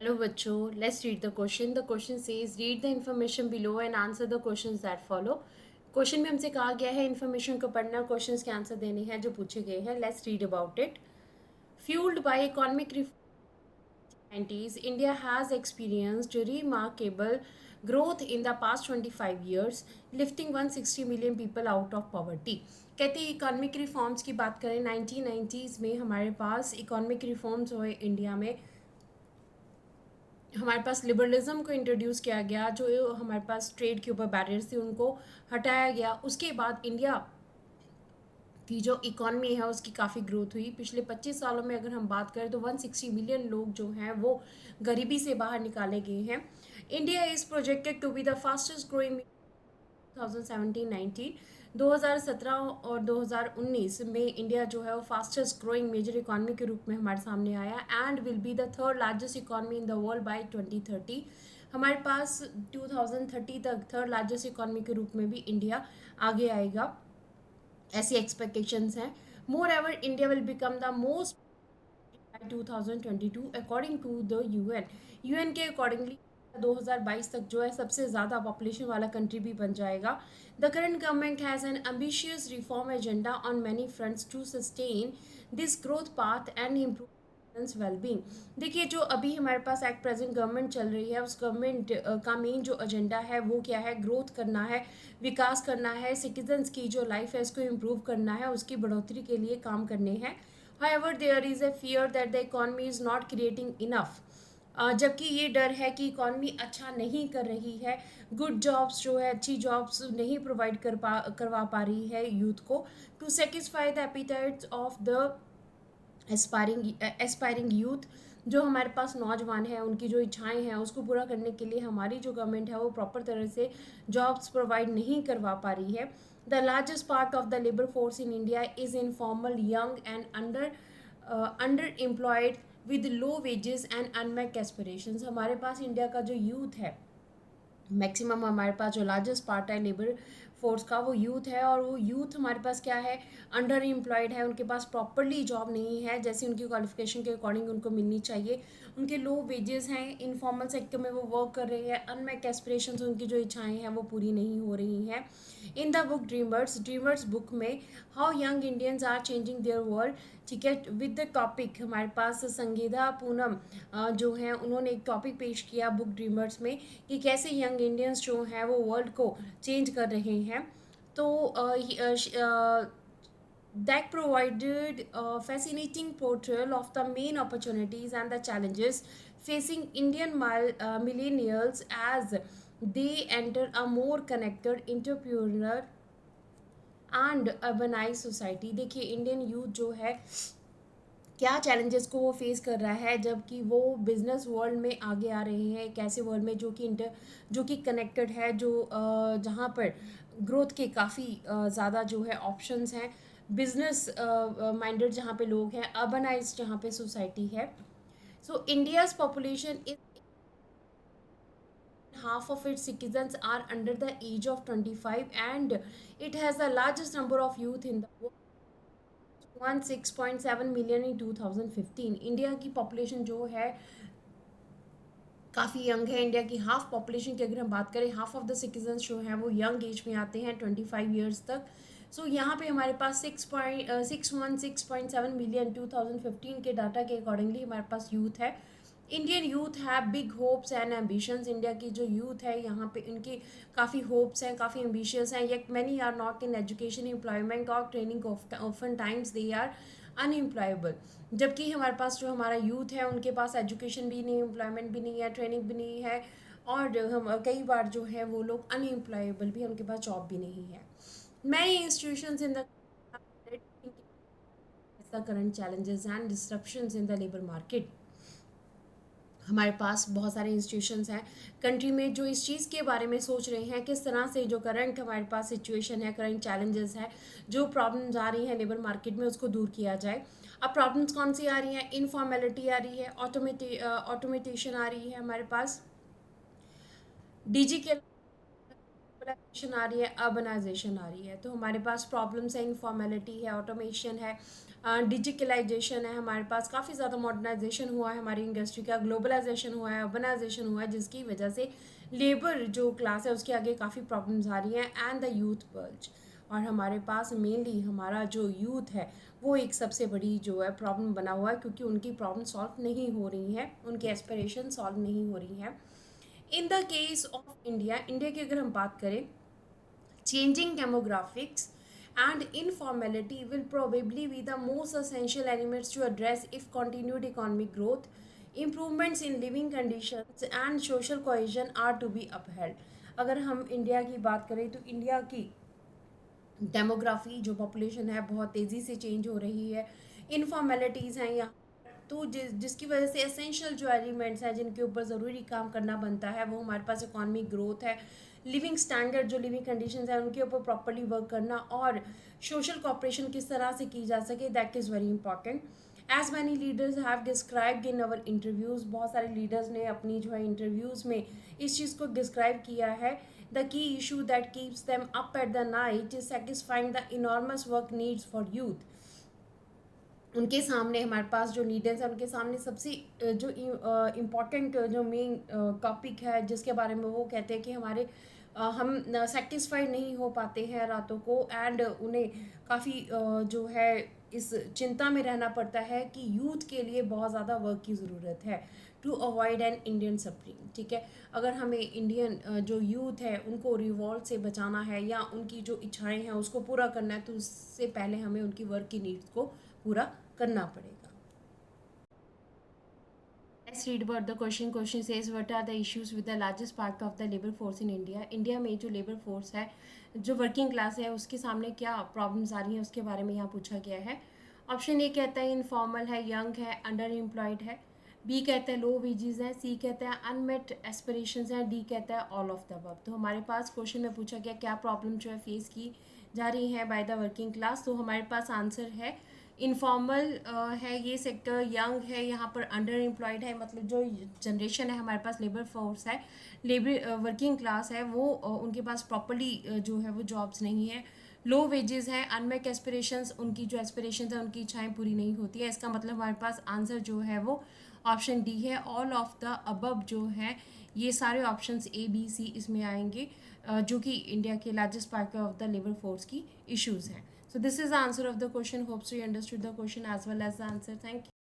Hello बच्चों, let's read the question. The question says read the information below and answer the questions that follow. Question में हमसे कहा गया है information को पढ़ना, क्वेश्चंस के आंसर देने हैं जो पूछे गए हैं. Let's read about it. Fueled by economic reform 90s, India has experienced remarkable growth in the past 25 years, lifting 160 million people out of poverty. कहते हैं इकोनॉमिक रिफॉर्म्स की बात करें 1990s में हमारे पास इकोनॉमिक रिफॉर्म्स हुए इंडिया में. हमारे पास लिबरलिज्म को इंट्रोड्यूस किया गया, जो हमारे पास ट्रेड के ऊपर बैरियर्स थे उनको हटाया गया. उसके बाद इंडिया की जो इकॉनमी है उसकी काफ़ी ग्रोथ हुई. पिछले 25 सालों में अगर हम बात करें तो 160 मिलियन लोग जो हैं वो गरीबी से बाहर निकाले गए हैं. India is projected to be the fastest growing 2017-19 2017 और 2019 में इंडिया जो है वो फास्टेस्ट ग्रोइंग मेजर इकॉनमी के रूप में हमारे सामने आया and will be the third largest economy in the world by 2030. हमारे पास 2030 तक थर्ड लार्जेस्ट इकॉनमी के रूप में भी इंडिया आगे आएगा, ऐसी एक्सपेक्टेशंस हैं. Moreover India will become the most 2022 according to the UN. UN के अकॉर्डिंगली 2022 तक जो है सबसे ज़्यादा पॉपुलेशन वाला कंट्री भी बन जाएगा. The current government has an ambitious reform agenda on many fronts to sustain this growth path and improve wellbeing. देखिए, जो अभी हमारे पास एट प्रेजेंट गवर्नमेंट चल रही है उस गवर्नमेंट का मेन जो एजेंडा है वो क्या है, ग्रोथ करना है, विकास करना है, सिटीजन्स की जो लाइफ है इसको इम्प्रूव करना है, उसकी बढ़ोतरी के लिए काम करने हैं. However, there is a fear that the economy is not creating enough. जबकि ये डर है कि इकॉनमी अच्छा नहीं कर रही है, गुड जॉब्स जो है अच्छी जॉब्स नहीं प्रोवाइड करवा पा रही है यूथ को to satisfy the appetites of the aspiring youth. जो हमारे पास नौजवान हैं उनकी जो इच्छाएं हैं उसको पूरा करने के लिए हमारी जो गवर्नमेंट है वो प्रॉपर तरह से जॉब्स प्रोवाइड नहीं करवा पा रही है. The largest part of the labour force in India is informal, young and under employed with low wages and unmet aspirations. हमारे पास इंडिया का जो यूथ है, मैक्सिमम हमारे पास जो लार्जेस्ट पार्ट है लेबर फोर्स का वो यूथ है, और वो यूथ हमारे पास क्या है, अंडर एम्प्लॉयड है, उनके पास प्रॉपरली जॉब नहीं है जैसे उनकी क्वालिफिकेशन के अकॉर्डिंग उनको मिलनी चाहिए. उनके लो वेजेस हैं, इनफॉर्मल सेक्टर में वो वर्क कर रहे हैं, अनमेट एस्पिरेशंस उनकी जो इच्छाएं हैं वो पूरी नहीं हो रही हैं. In the book dreamers book में how young Indians are changing their world, ठीक है, विद द टॉपिक हमारे पास संगीता पूनम जो हैं उन्होंने एक टॉपिक पेश किया बुक ड्रीमर्स में कि कैसे यंग इंडियंस जो हैं वो वर्ल्ड को चेंज कर रहे हैं. तो that provided a fascinating portrayal of the main opportunities and the challenges facing Indian millennials as they enter a more connected, entrepreneurial and urbanise society. देखिए, इंडियन यूथ जो है क्या चैलेंजेस को वो फेस कर रहा है जबकि वो बिजनेस वर्ल्ड में आगे आ रहे हैं, एक ऐसे वर्ल्ड में जो कि कनेक्टेड है, जो जहाँ पर ग्रोथ के काफ़ी ज़्यादा जो है ऑप्शंस हैं, बिजनेस माइंडेड जहाँ पे लोग हैं, अर्बनाइज जहाँ पे सोसाइटी है. So India's population is half of its citizens are under the age of 25 and it has the largest number of youth in the world. 16.7 million in 2015. India की population जो है काफ़ी यंग है. India की half population की अगर हम बात करें, हाफ ऑफ द सिटीजन्स जो हैं वो यंग एज में आते हैं 25 ईयर्स तक. सो यहाँ पे हमारे पास 6.7 मिलियन 2015 के डाटा के अकॉर्डिंगली हमारे पास यूथ है. Indian youth have big hopes and ambitions. India की जो यूथ है यहाँ पे इनकी काफ़ी होप्स हैं, काफ़ी एम्बिशियस हैं. Yet many are not in education, employment और training. Often times they are unemployable. जबकि हमारे पास जो हमारा यूथ है उनके पास एजुकेशन भी नहीं, एम्प्लॉयमेंट भी नहीं है, ट्रेनिंग भी नहीं है, और हम कई बार जो है वो लोग अनएम्प्लॉयबल भी, उनके पास जॉब भी नहीं है. Many institutions in the current challenges and disruptions in the labour market. हमारे पास बहुत सारे इंस्टीट्यूशंस हैं कंट्री में जो इस चीज़ के बारे में सोच रहे हैं किस तरह से जो करंट हमारे पास सिचुएशन है, करंट चैलेंजेस है, जो प्रॉब्लम्स आ रही हैं लेबर मार्केट में उसको दूर किया जाए. अब प्रॉब्लम्स कौन सी आ रही हैं? इनफॉर्मेलिटी आ रही है, ऑटोमेटेशन आ रही है, हमारे पास डिजिटल आ रही है, अर्बनाइजेशन आ रही है. तो हमारे पास प्रॉब्लम्स है, इनफॉर्मेलिटी है, ऑटोमेशन है, डिजिटलाइजेशन है हमारे पास, काफ़ी ज़्यादा मॉडर्नाइजेशन हुआ है हमारी इंडस्ट्री का, ग्लोबलाइजेशन हुआ है, अर्बनाइजेशन हुआ है, जिसकी वजह से लेबर जो क्लास है उसके आगे काफ़ी प्रॉब्लम्स आ रही हैं, एंड द यूथ बल्ज। और हमारे पास मेनली हमारा जो यूथ है वो एक सबसे बड़ी जो है प्रॉब्लम बना हुआ है, क्योंकि उनकी प्रॉब्लम सॉल्व नहीं हो रही है, उनकी एस्पिरेशन सॉल्व नहीं हो रही है। In the case of India, India की अगर हम बात करें, changing demographics and informality will probably be the most essential elements to address if continued economic growth, improvements in living conditions and social cohesion are to be upheld. अगर हम India की बात करें तो इंडिया की डेमोग्राफी जो population है बहुत तेज़ी से चेंज हो रही है, इनफॉर्मेलिटीज़ हैं यहाँ, तो जिसकी वजह से एसेंशियल जो एलिमेंट्स हैं जिनके ऊपर ज़रूरी काम करना बनता है वो हमारे पास इकॉनमिक ग्रोथ है, लिविंग स्टैंडर्ड जो लिविंग कंडीशंस हैं उनके ऊपर प्रॉपरली वर्क करना, और सोशल कॉपरेशन किस तरह से की जा सके, that is very important. As many leaders have described in our interviews, बहुत सारे लीडर्स ने अपनी जो है इंटरव्यूज़ में इस चीज़ को डिस्क्राइब किया है। The key issue that keeps them up at the night is satisfying the enormous work needs for youth. उनके सामने हमारे पास जो लीडर्स हैं उनके सामने सबसे जो इम्पॉर्टेंट जो मेन टॉपिक है जिसके बारे में वो कहते हैं कि हमारे हम सेटिस्फाइड नहीं हो पाते हैं रातों को, एंड उन्हें काफ़ी जो है इस चिंता में रहना पड़ता है कि यूथ के लिए बहुत ज़्यादा वर्क की ज़रूरत है to avoid an Indian suffering. ठीक है, अगर हमें इंडियन जो यूथ है उनको रिवॉल्ट से बचाना है या उनकी जो इच्छाएं हैं उसको पूरा करना है, तो उससे पहले हमें उनकी वर्क की नीड्स को पूरा करना पड़ेगा। Let's read about the question. Question says, what are the issues with the largest part of the labor force in India? India में जो लेबर फोर्स है, जो वर्किंग क्लास है, उसके सामने क्या प्रॉब्लम्स आ रही हैं उसके बारे में यहाँ पूछा गया है। ऑप्शन ए कहता है इनफॉर्मल है, यंग है, अंडर एम्प्लॉयड है। बी कहता है लो वेजेस हैं। सी कहता है अनमेट एस्पिरेशंस हैं। डी कहता है ऑल ऑफ द अबव। तो हमारे पास क्वेश्चन में पूछा गया क्या प्रॉब्लम जो है फेस की जा रही है बाय द वर्किंग क्लास, तो हमारे पास आंसर है इनफॉर्मल है ये सेक्टर, यंग है, यहाँ पर अंडर एम्प्लॉयड है, मतलब जो जनरेशन है हमारे पास लेबर फोर्स है, लेबर वर्किंग क्लास है, वो उनके पास प्रॉपरली जो है वो जॉब्स नहीं है। लो वेजेस हैं, अनमेट एस्पिरेशंस, उनकी जो एस्पिरेशंस है उनकी इच्छाएं पूरी नहीं होती है। इसका मतलब हमारे पास आंसर जो है वो ऑप्शन डी है, ऑल ऑफ द अबव जो है ये सारे ऑप्शंस ए बी सी इसमें आएंगे, जो कि इंडिया के largest part of the labour force की इश्यूज हैं। So this is the answer of the question. Hope so you understood the question as well as the answer. Thank you.